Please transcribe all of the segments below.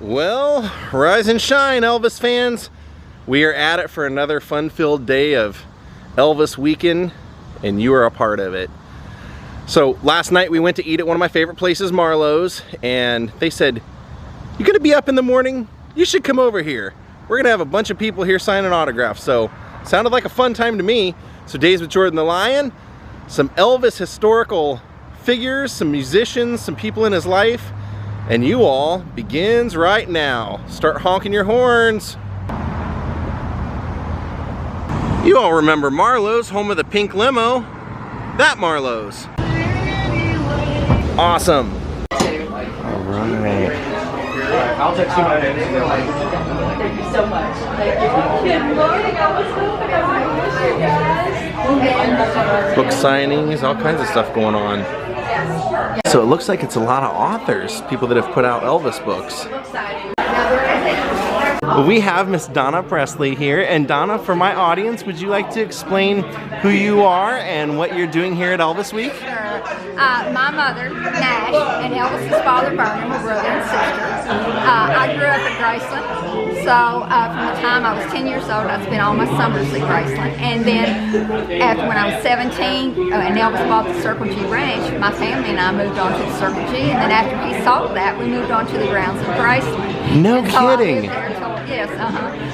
Well, rise and shine, Elvis fans. We are at it for another fun-filled day of Elvis weekend, and you are a part of it. So last night we went to eat at one of my favorite places, Marlowe's, and they said, "You gonna be up in the morning? You should come over here. We're gonna have a bunch of people here signing autographs." So sounded like a fun time to me. So Daze with Jordan the Lion, some Elvis historical figures, some musicians, some people in his life, and you all begins right now. Start honking your horns. You all remember Marlowe's, home of the pink limo. That Marlowe's. Awesome. All right. I'll text you my name. Thank you so much. Thank you. Good morning. I was hoping I miss you guys. Book signings, all kinds of stuff going on. So it looks like it's a lot of authors, people that have put out Elvis books. Well, we have Miss Donna Presley here, and Donna, for my audience, would you like to explain who you are and what you're doing here at Elvis Week? Sure. My mother, Nash, and Elvis's father, Vernon, were brother and sister. I grew up at Graceland, so from the time I was 10 years old, I spent all my summers at Graceland. And then after when I was 17, and Elvis bought the Circle G Ranch, my family and I moved on to the Circle G, and then after he sold that, we moved on to the grounds of Graceland. No kidding. Yes,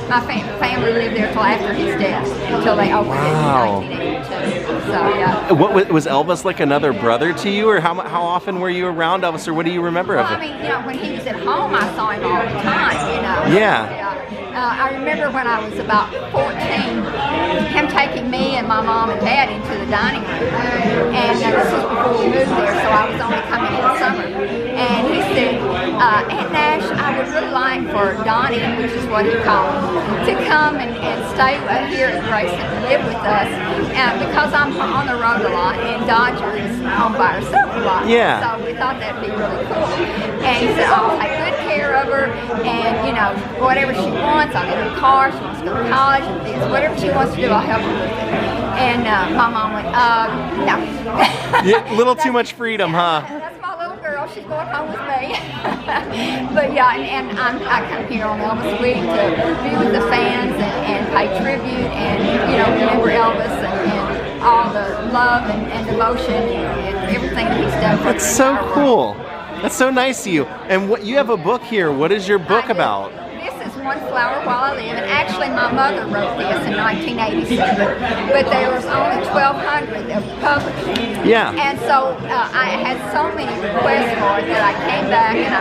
my family lived there till after his death, until they opened it in 1982. So yeah. What was Elvis like, another brother to you, or how often were you around Elvis, or what do you remember of it? Well, I mean, you know, when he was at home, I saw him all the time. You know. Yeah. I remember when I was about 14, him taking me and my mom and dad into the dining room, and this was before we moved there, so I was only coming in summer. And he said, "Aunt Nash, I would really like for Donnie," which is what he called me, "to come and stay here at Graceland and live with us, because I'm on the road a lot, and Dodger is home by herself a lot." Yeah. So we thought that'd be really cool. And he said, "I'll take good care of her, and you know, whatever she wants, I'll get her a car. She wants to go to college, and things, whatever she wants to do, I'll help her with it." And my mom went, "No." Yeah, a little too much freedom, huh? That's my little girl. She's going home with me. But yeah, and I come here on Elvis Week to be with the fans and pay tribute and, you know, remember Elvis and all the love and devotion and everything that he's done for That's so cool. That's so nice of you. And what, you have a book here. What is your book about? This is One Flower While I Live, and actually my mother wrote this in 1987, but there was only 1,200 that were published. Yeah. And so I had so many requests for it that I came back and I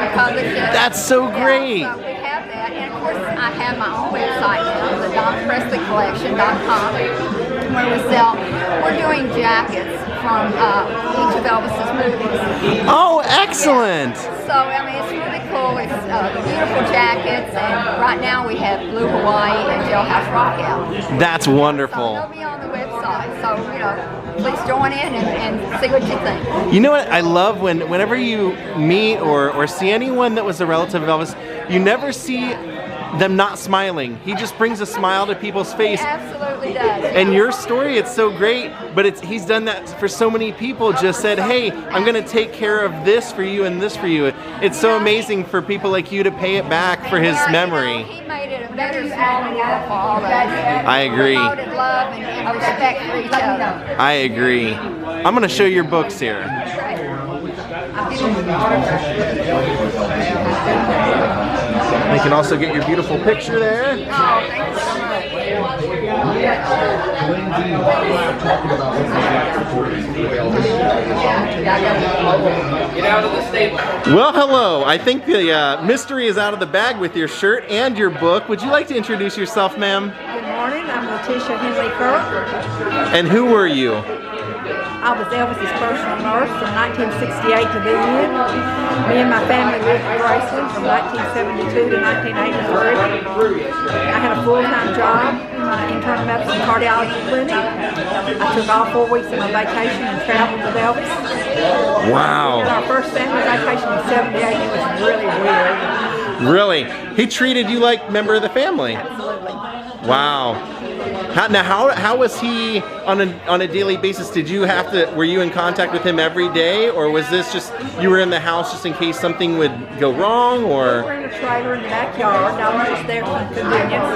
republished it. That's so great. So we have that, and of course I have my own website now, the Donna Presley Collection.com, where we're doing jackets from each of Elvis's movies. Oh, excellent! Yeah. So, I mean, it's really cool. It's beautiful jackets, and right now we have Blue Hawaii and Jailhouse Rock out. That's wonderful. So they'll be on the website, so, you know, please join in and see what you think. You know what I love, whenever you meet or see anyone that was a relative of Elvis, you never see them not smiling. He just brings a smile to people's face. He absolutely does. And your story, it's so great, but he's done that for so many people, just said, "Hey, I'm gonna take care of this for you and this for you." It's so amazing for people like you to pay it back for his memory. He made it a better, smaller world for all of us. I agree. Promoted love and respect for each other. I agree. I'm gonna show your books here. You can also get your beautiful picture there. Oh, thank you so much. Get out of the stable. Well, hello. I think the mystery is out of the bag with your shirt and your book. Would you like to introduce yourself, ma'am? Good morning. I'm Leticia Henley. And who were you? I was Elvis's personal nurse from 1968 to the end. Me and my family lived in Graceland from 1972 to 1983. I had a full-time job, internal medicine cardiology clinic. I took all 4 weeks of my vacation and traveled with Elvis. Wow. Our first family vacation was 78. It was really weird. Really? He treated you like a member of the family? Absolutely. Wow. How was he on a daily basis? Did you have to, were you in contact with him every day, or was this just, you were in the house just in case something would go wrong, or? We were in a trailer in the backyard. I was just there for convenience.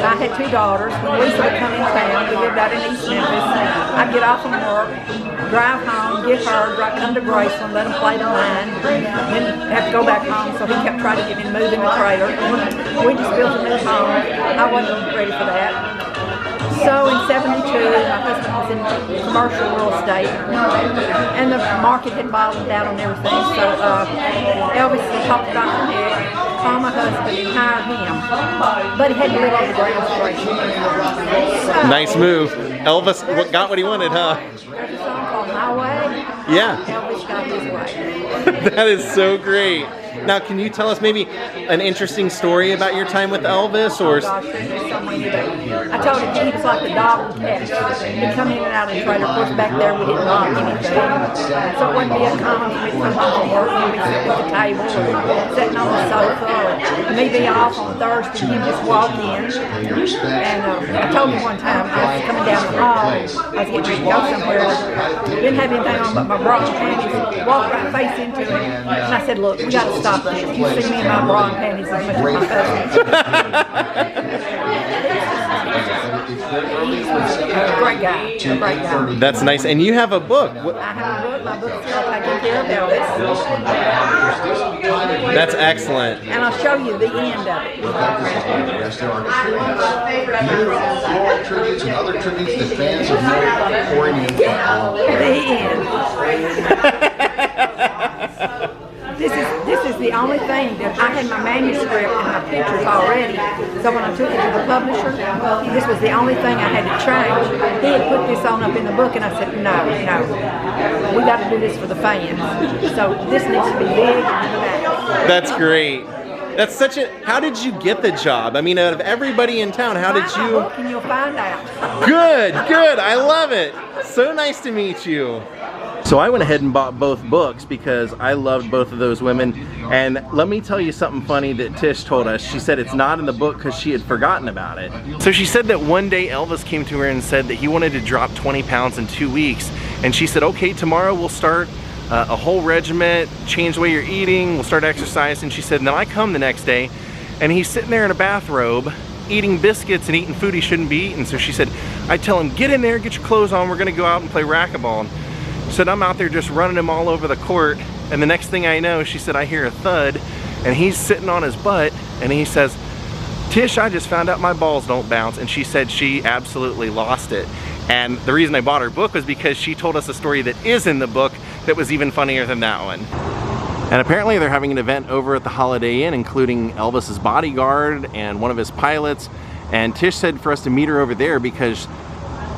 I had 2 daughters. When Lisa would come in town, we lived out in East Memphis. I'd get off from work, drive home, get her, come to Graceland, let them play the line, then have to go back home. So he kept trying to get me to move in the trailer. We just built a new home. I wasn't ready for that. So in 72, my husband was in commercial real estate, and the market had bottomed out on everything. So Elvis talked to Dr. Nick, called my husband, and hired him. But he had to live on the ground operation. Nice move. Elvis got what he wanted, huh? There's a song called My Way. Yeah. Elvis got his way. That is so great. Now, can you tell us maybe an interesting story about your time with Elvis, or? Oh gosh, there's so many. I told him he was like the dog and cat. He'd come in and out of the trailer. Of course, back there we didn't lock anything, so it wouldn't be uncommon for me to come home from work and be sitting at the table, or sitting on the sofa, or me be off on Thursday and him just walk in. And I told him one time I was coming down the hall, I was getting ready to go somewhere, didn't have anything on but my bra and panties, walked right face into it, and I said, "Look, we got to stop this. You see me in my bra and panties as much as my husband." Great guy. A great guy. That's nice. And you have a book. I have a book. My book's called Taking Care of Elvis. That's excellent. And I'll show you the end of it. Floral tributes and other tributes that fans of Mary pouring in. The end. This is the only thing that I had my manuscript and my pictures already. So when I took it to the publisher, this was the only thing I had to change. He had put this on up in the book, and I said, no, we got to do this for the fans. So this needs to be big and back. That's great. That's such a, how did you get the job? I mean, out of everybody in town, how did you? Look and you'll find out. Good. I love it. So nice to meet you. So I went ahead and bought both books because I loved both of those women. And let me tell you something funny that Tish told us. She said it's not in the book because she had forgotten about it. So she said that one day Elvis came to her and said that he wanted to drop 20 pounds in 2 weeks. And she said, okay, tomorrow we'll start a whole regiment, change the way you're eating, we'll start exercising. She said, and then I come the next day and he's sitting there in a bathrobe eating biscuits and eating food he shouldn't be eating. So she said, I tell him, get in there, get your clothes on, we're gonna go out and play racquetball. She said, I'm out there just running him all over the court, and the next thing I know, she said, I hear a thud, and he's sitting on his butt, and he says, Tish, I just found out my balls don't bounce. And she said she absolutely lost it. And the reason I bought her book was because she told us a story that is in the book that was even funnier than that one. And apparently they're having an event over at the Holiday Inn, including Elvis's bodyguard and one of his pilots. And Tish said for us to meet her over there because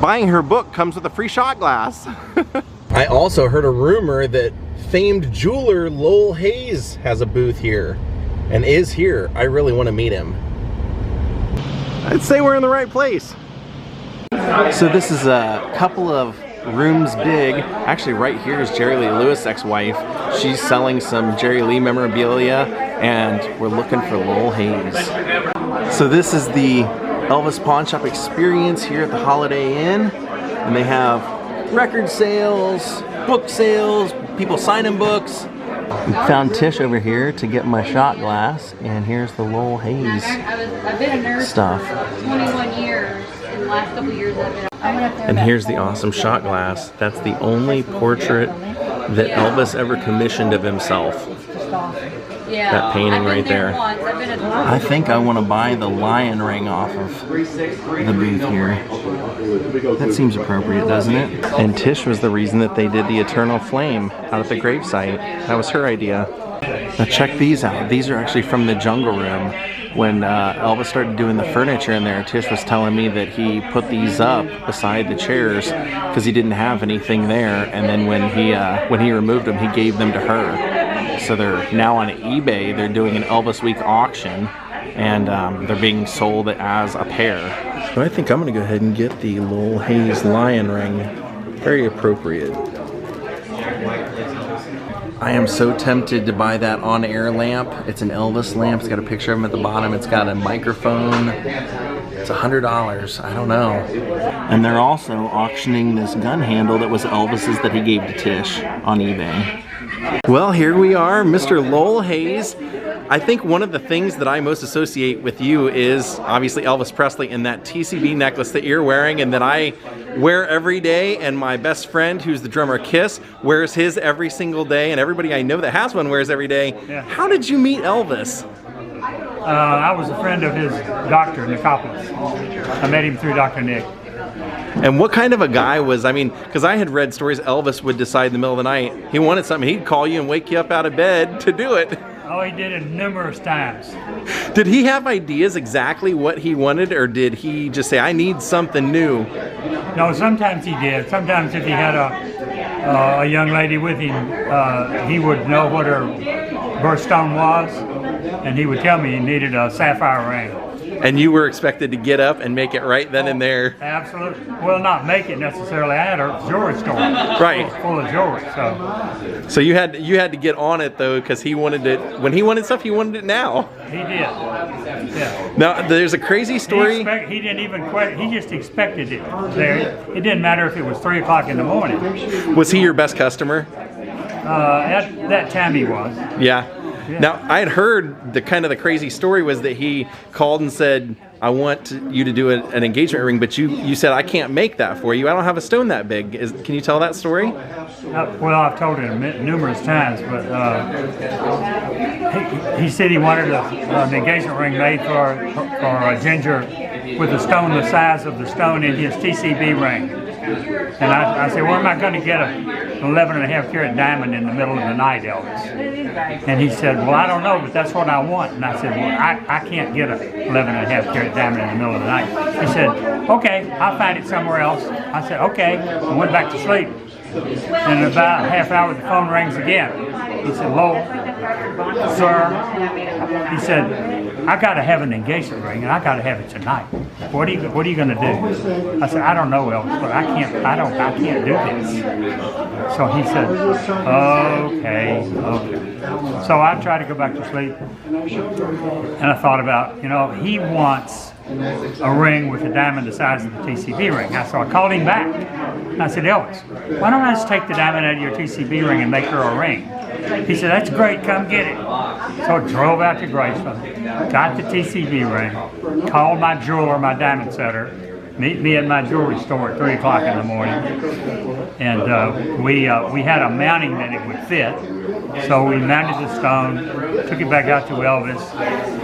buying her book comes with a free shot glass. I also heard a rumor that famed jeweler Lowell Hayes has a booth here and is here. I really want to meet him. I'd say we're in the right place. So this is a couple of rooms big. Actually right here is Jerry Lee Lewis' ex-wife. She's selling some Jerry Lee memorabilia and we're looking for Lowell Hayes. So this is the Elvis Pawn Shop experience here at the Holiday Inn, and they have record sales, book sales, people signing books. We found Tish over here to get my shot glass, and here's the Lowell Hayes I've been a nurse stuff. for 21 years, and the last couple of years I've been. And here's the awesome shot glass. That's the only portrait that Elvis ever commissioned of himself. Yeah, That painting I've been right there. Once. I've been I think I want to buy the lion ring off of the booth here. That seems appropriate, doesn't it? And Tish was the reason that they did the Eternal Flame out at the gravesite. That was her idea. Now check these out. These are actually from the Jungle Room. When Elvis started doing the furniture in there, Tish was telling me that he put these up beside the chairs because he didn't have anything there. And then when he removed them, he gave them to her. So they're now on eBay. They're doing an Elvis Week auction, and they're being sold as a pair. So I think I'm going to go ahead and get the Lowell Hayes lion ring. Very appropriate. I am so tempted to buy that on-air lamp. It's an Elvis lamp. It's got a picture of him at the bottom. It's got a microphone. It's $100. I don't know. And they're also auctioning this gun handle that was Elvis's that he gave to Tish on eBay. Well, here we are, Mr. Lowell Hayes. I think one of the things that I most associate with you is obviously Elvis Presley and that TCB necklace that you're wearing and that I wear every day, and my best friend, who's the drummer Kiss, wears his every single day, and everybody I know that has one wears every day. Yeah. How did you meet Elvis? I was a friend of his doctor, Nicopolis. I met him through Dr. Nick. And what kind of a guy was, I mean, because I had read stories Elvis would decide in the middle of the night, he wanted something, he'd call you and wake you up out of bed to do it. Oh, he did it numerous times. Did he have ideas exactly what he wanted, or did he just say, I need something new? No, sometimes he did. Sometimes if he had a young lady with him, he would know what her birthstone was, and he would tell me he needed a sapphire ring. And you were expected to get up and make it right then and there. Absolutely. Well, not make it necessarily. I had a jewelry store, Right. full of jewelry. So you had to get on it though, because he wanted it. When he wanted stuff, he wanted it now. He did. Yeah. Now there's a crazy story. He didn't even question. He just expected it. There. It didn't matter if it was 3 o'clock in the morning. Was he your best customer? At that time, he was. Yeah. Now, I had heard the kind of the crazy story was that he called and said, I want you to do an engagement ring, but you said, I can't make that for you. I don't have a stone that big. Can you tell that story? Well, I've told it numerous times, but he said he wanted an engagement ring made for a ginger with a stone the size of the stone in his TCB ring. And I said, where am I going to get an 11.5 carat diamond in the middle of the night, Elvis? And he said, well, I don't know, but that's what I want. And I said, well, I can't get an 11.5 carat diamond in the middle of the night. He said, okay, I'll find it somewhere else. I said, okay. I went back to sleep. And in about a half hour, the phone rings again. He said, Lowell, sir, he said, I got to have an engagement ring, and I got to have it tonight. What are you going to do? I said, I don't know, Elvis, but I can't do this. So he said, okay. So I tried to go back to sleep, and I thought about, he wants a ring with a diamond the size of the TCB ring. So I called him back, and I said, Elvis, why don't I just take the diamond out of your TCB ring and make her a ring? He said, that's great, come get it. So I drove out to Graceland, got the TCB ring, called my jeweler, my diamond setter, meet me at my jewelry store at 3 o'clock in the morning. And we had a mounting that it would fit. So we mounted the stone, took it back out to Elvis,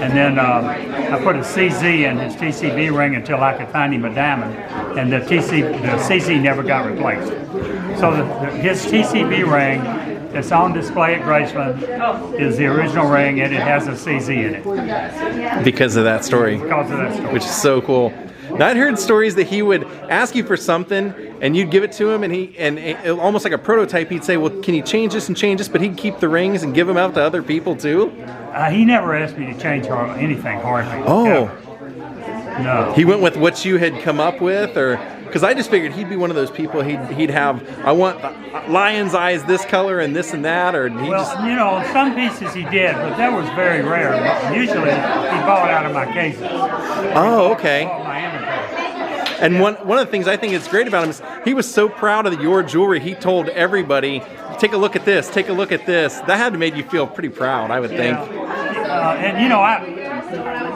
and then I put a CZ in his TCB ring until I could find him a diamond, and the CZ never got replaced. So his TCB ring that's on display at Graceland is the original ring, and it has a CZ in it. Because of that story. Because of that story. Which is so cool. Now, I'd heard stories that he would ask you for something, and you'd give it to him, and almost like a prototype, he'd say, well, can you change this and change this? But he'd keep the rings and give them out to other people, too? He never asked me to change anything, hardly. Oh. Ever. No. He went with what you had come up with, or... Because I just figured he'd be one of those people, he'd have, I want the lion's eyes this color and this and that, or well, some pieces he did, but that was very rare. Usually, he bought out of my cases. Oh, okay. And Yeah. one of the things I think is great about him is he was so proud of your jewelry, he told everybody, take a look at this, take a look at this. That had to make you feel pretty proud, I would think. And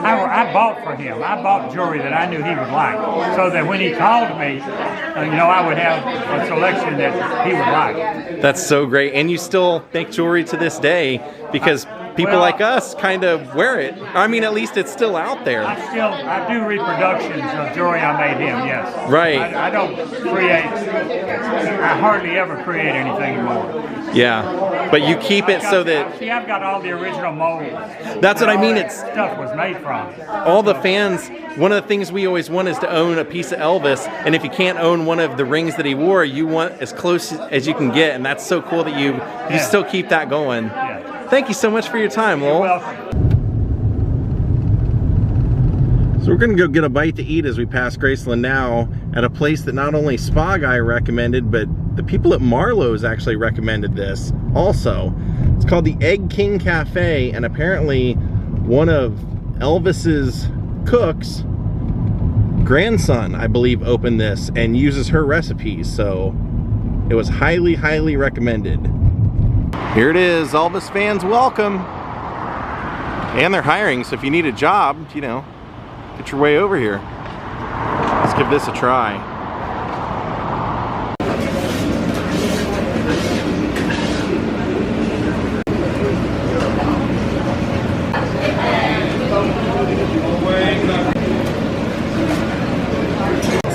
I bought for him. I bought jewelry that I knew he would like, so that when he called me, I would have a selection that he would like. That's so great. And you still make jewelry to this day because people like us kind of wear it. I mean, at least it's still out there. I do reproductions of jewelry I made him, yes. Right. I don't create, I hardly ever create anything more. Yeah, but you keep it so that... See, I've got all the original molds. That's what I mean. It's stuff was made from. All the fans, one of the things we always want is to own a piece of Elvis, and if you can't own one of the rings that he wore, you want as close as you can get, and that's so cool that you still keep that going. Yeah. Thank you so much for your time, Lowell. You're welcome. So we're gonna go get a bite to eat as we pass Graceland now at a place that not only Spa Guy recommended, but the people at Marlowe's actually recommended this also. It's called the Egg King Cafe, and apparently one of Elvis's cooks, grandson, I believe, opened this and uses her recipes, so it was highly, highly recommended. Here it is, Elvis fans, welcome. And they're hiring, so if you need a job, you know, get your way over here. Let's give this a try.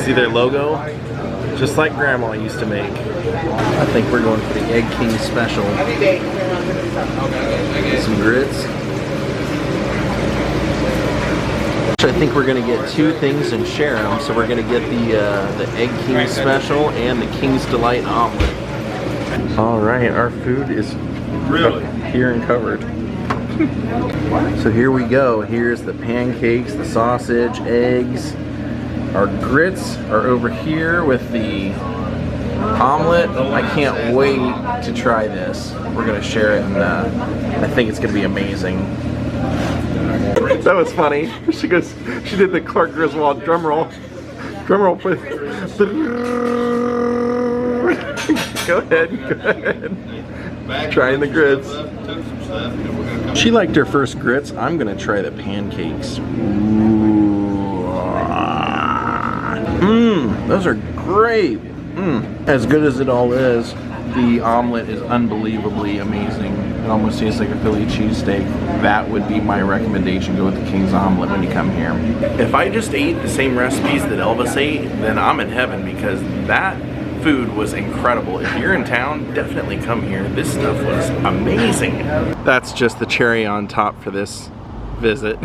See their logo? Just like Grandma used to make. I think we're going for the Egg King Special. Some grits. I think we're gonna get two things and share them. So we're gonna get the Egg King Special and the King's Delight omelet. All right, our food is here and covered. So here we go. Here's the pancakes, the sausage, eggs. Our grits are over here with the omelet. I can't wait to try this. We're gonna share it, and I think it's gonna be amazing. That was funny. She goes, she did the Clark Griswold drum roll. Drum roll, please. Go ahead, go ahead. Trying the grits. She liked her first grits. I'm gonna try the pancakes. Those are great. As good as it all is, the omelet is unbelievably amazing. It almost tastes like a Philly cheesesteak. That would be my recommendation. Go with the King's omelet when you come here. If I just ate the same recipes that Elvis ate, then I'm in heaven, because that food was incredible. If you're in town, definitely come here. This stuff was amazing. That's just the cherry on top for this visit.